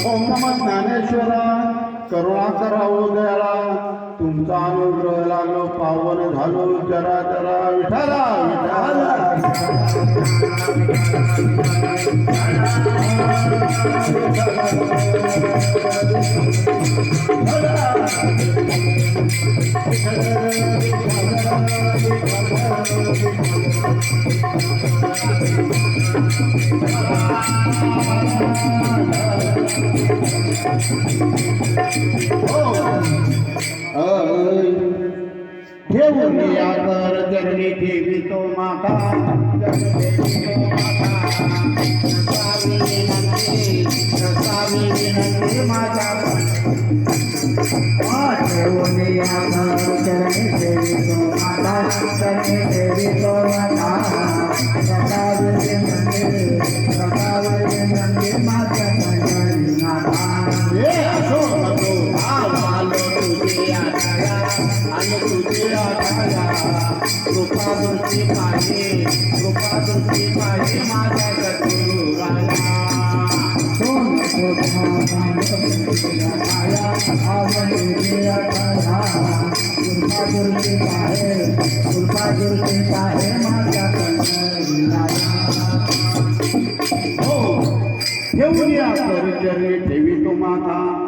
ओम नमः ज्ञानेश्वरा करुणा करावो दयाला तुमचा अनुग्रह लागलो पावन झालो जरा जरा विठाला घेऊन या कर जगली देवी तो माता रसावी विनंती माझा घेऊन या कर जगली देवी तो माता जगली देवी तो माता रसावी विनंती माझा नाथा ये असो नको आलो तुझे आठाया आणि तुझे आठाया कृपा दृष्टी पाहिजे माझ्या सद्गुरुराया घेऊन या कर चरणी ठेवी तो माता